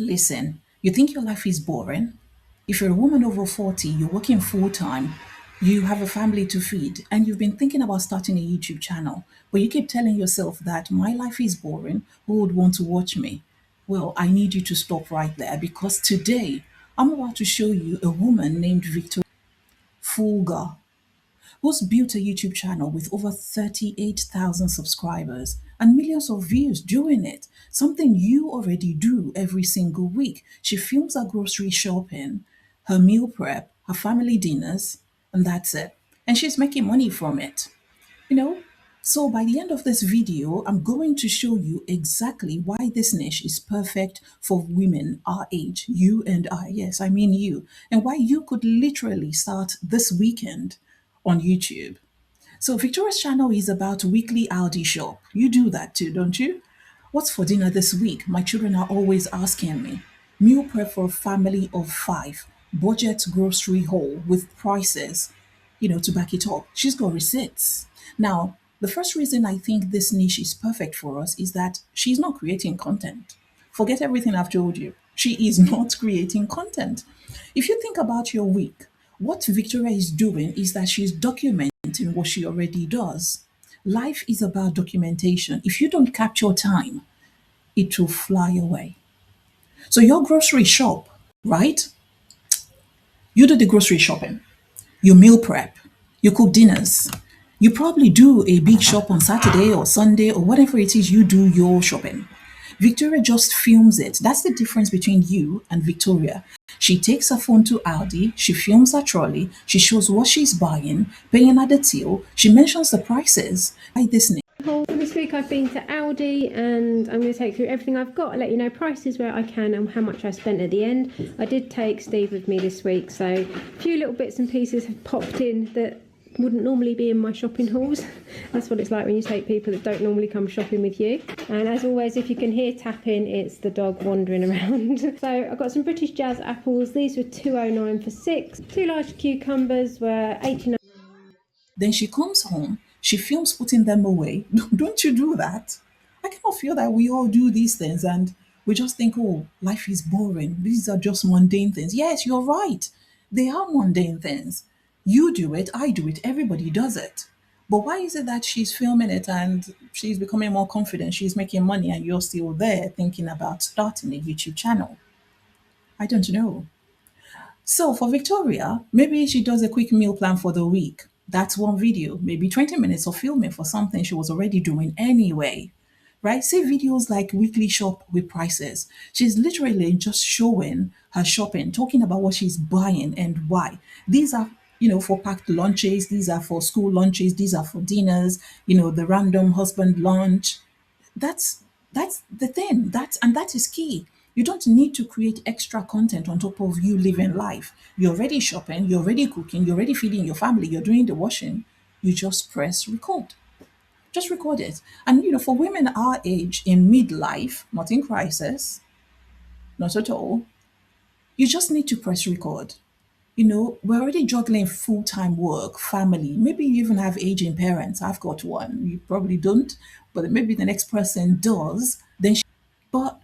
Listen, you think your life is boring? If you're a woman over 40, you're working full time, you have a family to feed, and you've been thinking about starting a YouTube channel, but you keep telling yourself that my life is boring, who would want to watch me? Well, I need you to stop right there because today I'm about to show you a woman named Victoria Fulga who's built a YouTube channel with over 38,000 subscribers and millions of views doing it, something you already do every single week. She films her grocery shopping, her meal prep, her family dinners, and that's it. And she's making money from it. You know, so by the end of this video, I'm going to show you exactly why this niche is perfect for women our age, you and I, yes, I mean you, and why you could literally start this weekend on YouTube. So Victoria's channel is about weekly Aldi shop. You do that too, don't you? What's for dinner this week? My children are always asking me. Meal prep for a family of five. Budget grocery haul with prices, to back it up. She's got receipts. Now, the first reason I think this niche is perfect for us is that she's not creating content. Forget everything I've told you. She is not creating content. If you think about your week, what Victoria is doing is that she's documenting what she already does. Life is about documentation. If you don't capture time, it will fly away. So, your grocery shop, right? You do the grocery shopping, you meal prep, you cook dinners. You probably do a big shop on Saturday or Sunday or whatever it is you do your shopping. Victoria just films it. That's the difference between you and Victoria. She takes her phone to Aldi, she films her trolley, she shows what she's buying, paying at the till, she mentions the prices. Buy this Haul. This week I've been to Aldi and I'm going to take through everything I've got. I'll let you know prices where I can and how much I spent at the end. I did take Steve with me this week, so a few little bits and pieces have popped in that wouldn't normally be in my shopping hauls. That's what it's like when you take people that don't normally come shopping with you. And as always, if you can hear tapping, it's the dog wandering around. So I've got some British Jazz apples. These were 2.09 for 6. 2 large cucumbers were 89. Then she comes home, she films putting them away. Don't you do that? I cannot feel that we all do these things and we just think, oh, life is boring. These are just mundane things. Yes, you're right. They are mundane things. You do it, I do it, everybody does it. But why is it that she's filming it and she's becoming more confident, she's making money, and you're still there thinking about starting a YouTube channel? I don't know. So for Victoria, maybe she does a quick meal plan for the week. That's one video, maybe 20 minutes of filming for something she was already doing anyway. Right? See videos like weekly shop with prices. She's literally just showing her shopping, talking about what she's buying and why. These are, for packed lunches, these are for school lunches, these are for dinners, the random husband lunch. That's the thing. That is key. You don't need to create extra content on top of you living life. You're already shopping, you're already cooking, you're already feeding your family, you're doing the washing. You just press record. Just record it. And for women our age in midlife, not in crisis, not at all, you just need to press record. We're already juggling full time work, family. Maybe you even have aging parents. I've got one. You probably don't, but maybe the next person does. But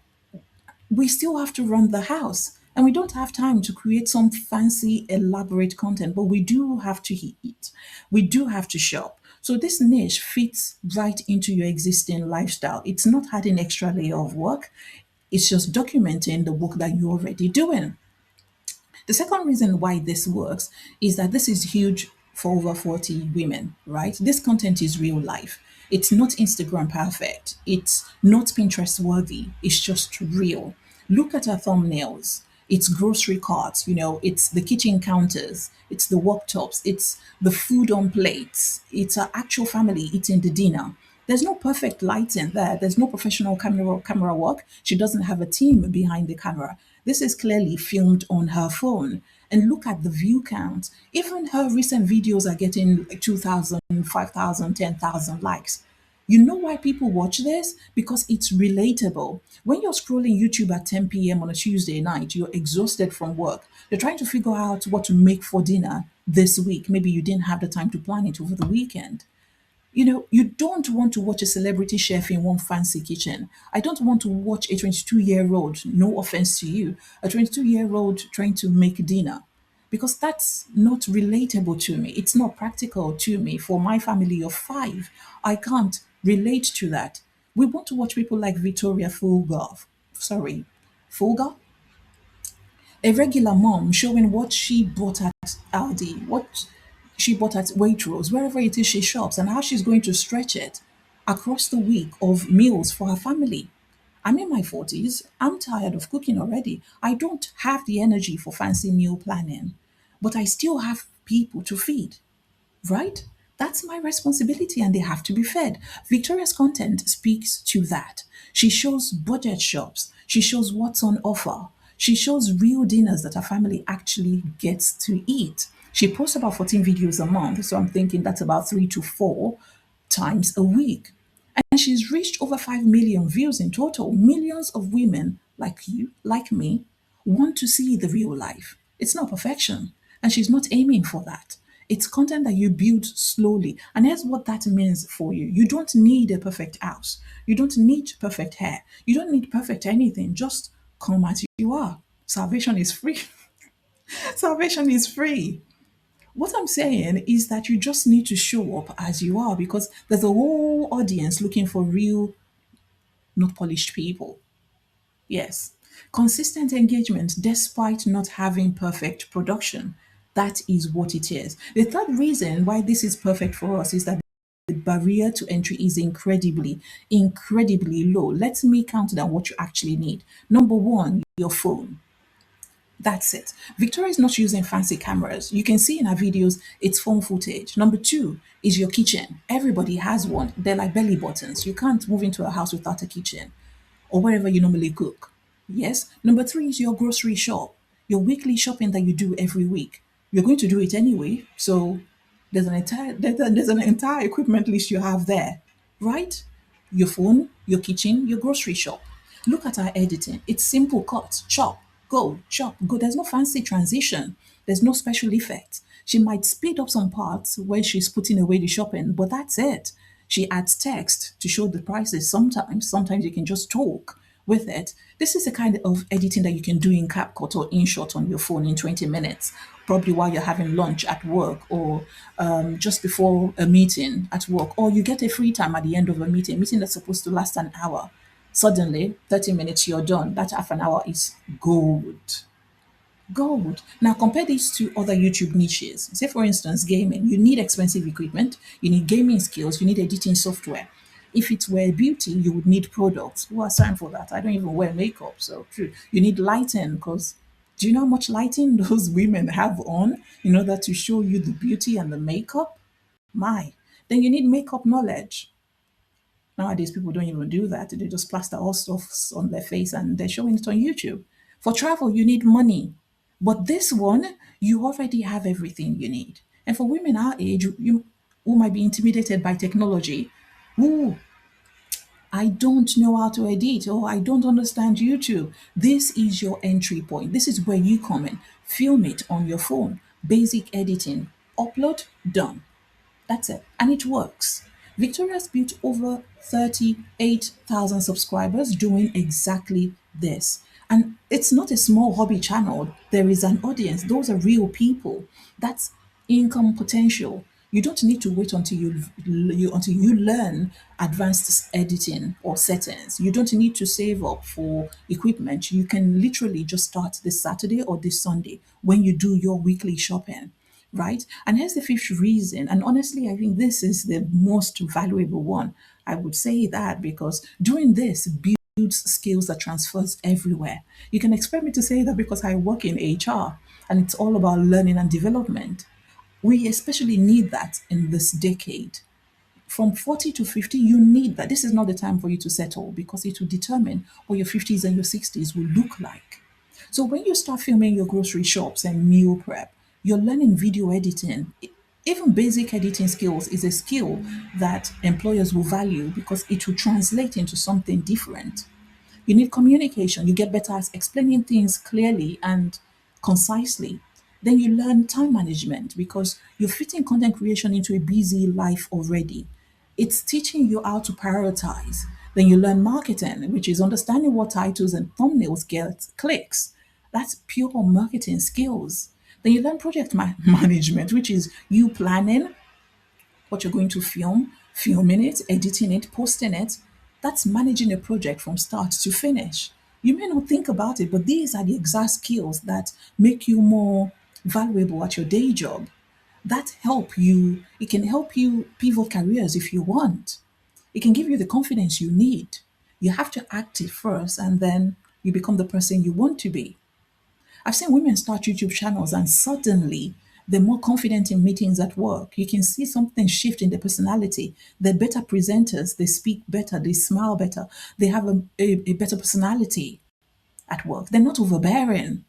we still have to run the house. And we don't have time to create some fancy, elaborate content, but we do have to eat. We do have to shop. So this niche fits right into your existing lifestyle. It's not adding extra layer of work. It's just documenting the work that you're already doing. The second reason why this works is that this is huge for over 40 women, right? This content is real life. It's not Instagram perfect. It's not Pinterest worthy. It's just real. Look at our thumbnails. It's grocery carts, it's the kitchen counters, it's the worktops, it's the food on plates, it's our actual family eating the dinner. There's no perfect lighting there. There's no professional camera work. She doesn't have a team behind the camera. This is clearly filmed on her phone. And look at the view count. Even her recent videos are getting like 2,000, 5,000, 10,000 likes. You know why people watch this? Because it's relatable. When you're scrolling YouTube at 10 p.m. on a Tuesday night, you're exhausted from work. You're trying to figure out what to make for dinner this week. Maybe you didn't have the time to plan it over the weekend. You don't want to watch a celebrity chef in one fancy kitchen. I don't want to watch a 22-year-old, no offense to you, a 22-year-old trying to make dinner, because that's not relatable to me. It's not practical to me. For my family of five, I can't relate to that. We want to watch people like Victoria Fulgov, sorry, Fulga, a regular mom showing what she bought at Aldi, what she bought at Waitrose, wherever it is she shops, and how she's going to stretch it across the week of meals for her family. I'm in my 40s. I'm tired of cooking already. I don't have the energy for fancy meal planning, but I still have people to feed, right? That's my responsibility and they have to be fed. Victoria's content speaks to that. She shows budget shops, she shows what's on offer, she shows real dinners that her family actually gets to eat. She posts about 14 videos a month, so I'm thinking that's about 3 to 4 times a week. And she's reached over 5 million views in total. Millions of women like you, like me, want to see the real life. It's not perfection, and she's not aiming for that. It's content that you build slowly. And here's what that means for you. You don't need a perfect house. You don't need perfect hair. You don't need perfect anything. Just come as you are. Salvation is free. Salvation is free. What I'm saying is that you just need to show up as you are, because there's a whole audience looking for real, not polished people. Yes. Consistent engagement despite not having perfect production. That is what it is. The third reason why this is perfect for us is that the barrier to entry is incredibly low. Let me count down what you actually need. Number one, your phone. That's it. Victoria is not using fancy cameras. You can see in her videos, it's phone footage. Number two is your kitchen. Everybody has one. They're like belly buttons. You can't move into a house without a kitchen or wherever you normally cook. Yes. Number three is your grocery shop, your weekly shopping that you do every week. You're going to do it anyway. So there's an entire equipment list you have there, right? Your phone, your kitchen, your grocery shop. Look at our editing. It's simple cuts, chop, go. There's no fancy transition. There's no special effects. She might speed up some parts when she's putting away the shopping, but that's it. She adds text to show the prices sometimes you can just talk with it. This is the kind of editing that you can do in CapCut or InShot on your phone in 20 minutes, probably while you're having lunch at work or just before a meeting at work, or you get a free time at the end of a meeting that's supposed to last an hour. Suddenly, 30 minutes, you're done. That half an hour is gold. Gold. Now compare these to other YouTube niches. Say for instance, gaming. You need expensive equipment, you need gaming skills, you need editing software. If it were beauty, you would need products. Who has time for that? I don't even wear makeup, so true. You need lighting because do you know how much lighting those women have on in order to show you the beauty and the makeup? My. Then you need makeup knowledge. Nowadays, people don't even do that. They just plaster all stuff on their face and they're showing it on YouTube. For travel, you need money. But this one, you already have everything you need. And for women our age, you who might be intimidated by technology, ooh, I don't know how to edit or I don't understand YouTube. This is your entry point. This is where you come in. Film it on your phone. Basic editing. Upload, done. That's it. And it works. Victoria's built over 38,000 subscribers doing exactly this. And it's not a small hobby channel. There is an audience. Those are real people. That's income potential. You don't need to wait until you learn advanced editing or settings. You don't need to save up for equipment. You can literally just start this Saturday or this Sunday when you do your weekly shopping, right? And here's the fifth reason. And honestly, I think this is the most valuable one. I would say that because doing this builds skills that transfers everywhere. You can expect me to say that because I work in HR and it's all about learning and development. We especially need that in this decade. From 40 to 50, you need that. This is not the time for you to settle because it will determine what your 50s and your 60s will look like. So when you start filming your grocery shops and meal prep, you're learning video editing. Even basic editing skills is a skill that employers will value because it will translate into something different. You need communication. You get better at explaining things clearly and concisely. Then you learn time management because you're fitting content creation into a busy life already. It's teaching you how to prioritize. Then you learn marketing, which is understanding what titles and thumbnails get clicks. That's pure marketing skills. Then you learn project management, which is you planning what you're going to film, filming it, editing it, posting it. That's managing a project from start to finish. You may not think about it, but these are the exact skills that make you more valuable at your day job. That help you, it can help you pivot careers if you want. It can give you the confidence you need. You have to act it first and then you become the person you want to be. I've seen women start YouTube channels and suddenly they're more confident in meetings at work. You can see something shift in their personality. They're better presenters, they speak better, they smile better, they have a better personality at work. They're not overbearing,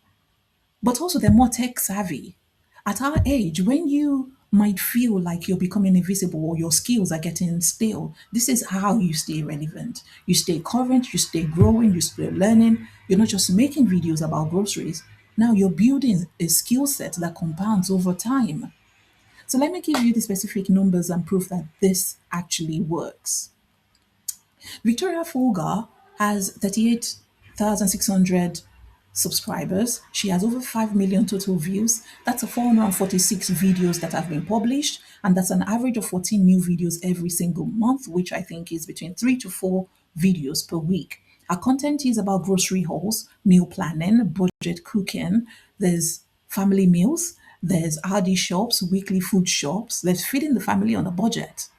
but also they're more tech savvy. At our age, when you might feel like you're becoming invisible or your skills are getting stale, this is how you stay relevant. You stay current, you stay growing, you stay learning. You're not just making videos about groceries. Now you're building a skill set that compounds over time. So let me give you the specific numbers and proof that this actually works. Victoria Fulgar has 38,600 subscribers. She has over 5 million total views. That's a 446 videos that have been published, and that's an average of 14 new videos every single month, which I think is between 3 to 4 videos per week. Our content is about grocery hauls, meal planning, budget cooking. There's family meals, there's RD shops, weekly food shops. There's feeding the family on a budget.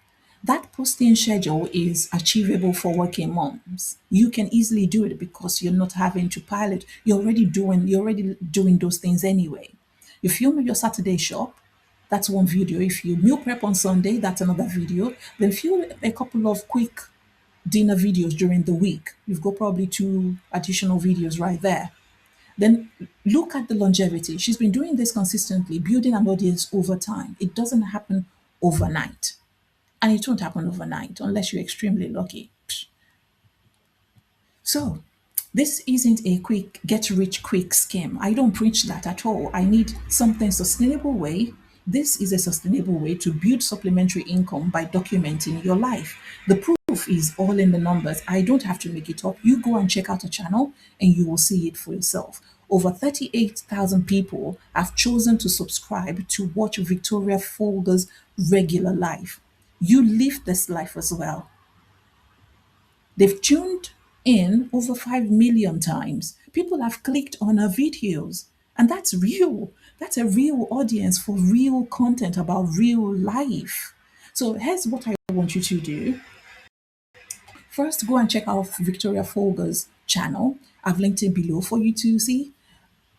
That posting schedule is achievable for working moms. You can easily do it because you're not having to pilot. You're already doing those things anyway. You film your Saturday shop, that's one video. If you meal prep on Sunday, that's another video. Then film a couple of quick dinner videos during the week. You've got probably two additional videos right there. Then look at the longevity. She's been doing this consistently, building an audience over time. It doesn't happen overnight. And it won't happen overnight unless you're extremely lucky. So, this isn't a quick get rich quick scheme. I don't preach that at all. I need something sustainable way. This is a sustainable way to build supplementary income by documenting your life. The proof is all in the numbers. I don't have to make it up. You go and check out a channel and you will see it for yourself. Over 38,000 people have chosen to subscribe to watch Victoria Folger's regular life. You live this life as well. They've tuned in over 5 million times. People have clicked on her videos, and that's real. That's a real audience for real content about real life. So here's what I want you to do. First, go and check out Victoria Folger's channel. I've linked it below for you to see.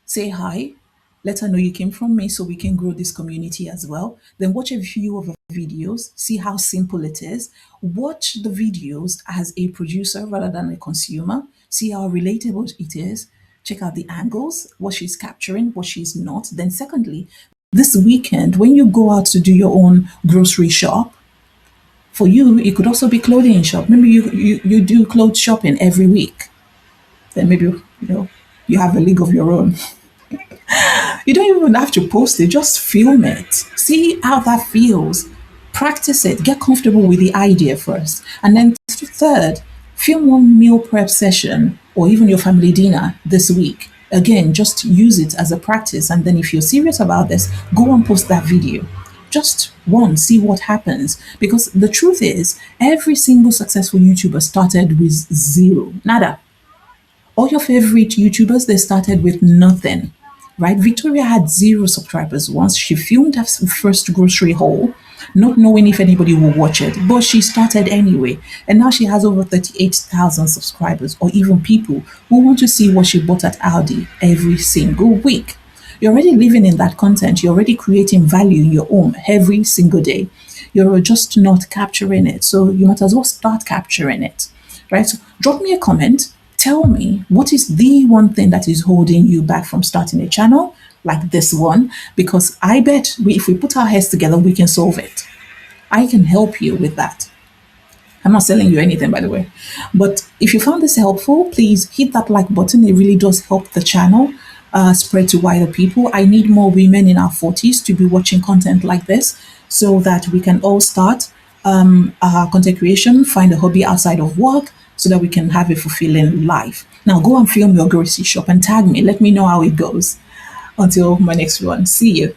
Say hi, let her know you came from me so we can grow this community as well. Then watch a few of her videos, see how simple it is. Watch the videos as a producer rather than a consumer. See how relatable it is. Check out the angles, what she's capturing, what she's not. Then, secondly, this weekend, when you go out to do your own grocery shop, for you, it could also be clothing shop. Maybe you do clothes shopping every week. Then maybe you have a league of your own. You don't even have to post it, just film it. See how that feels. Practice it. Get comfortable with the idea first. And then, third, film one meal prep session or even your family dinner this week. Again, just use it as a practice. And then, if you're serious about this, go and post that video. Just one, see what happens. Because the truth is, every single successful YouTuber started with zero, nada. All your favorite YouTubers, they started with nothing, right? Victoria had zero subscribers once. She filmed her first grocery haul, not knowing if anybody will watch it, but she started anyway. And now she has over 38,000 subscribers, or even people who want to see what she bought at Aldi every single week. You're already living in that content. You're already creating value in your home every single day. You're just not capturing it. So you might as well start capturing it, right? So drop me a comment. Tell me what is the one thing that is holding you back from starting a channel like this one, because I bet if we put our heads together, we can solve it. I can help you with that. I'm not selling you anything, by the way. But if you found this helpful, please hit that like button. It really does help the channel spread to wider people. I need more women in our 40s to be watching content like this so that we can all start our content creation, find a hobby outside of work so that we can have a fulfilling life. Now go and film your grocery shop and tag me. Let me know how it goes. Until my next one. See you.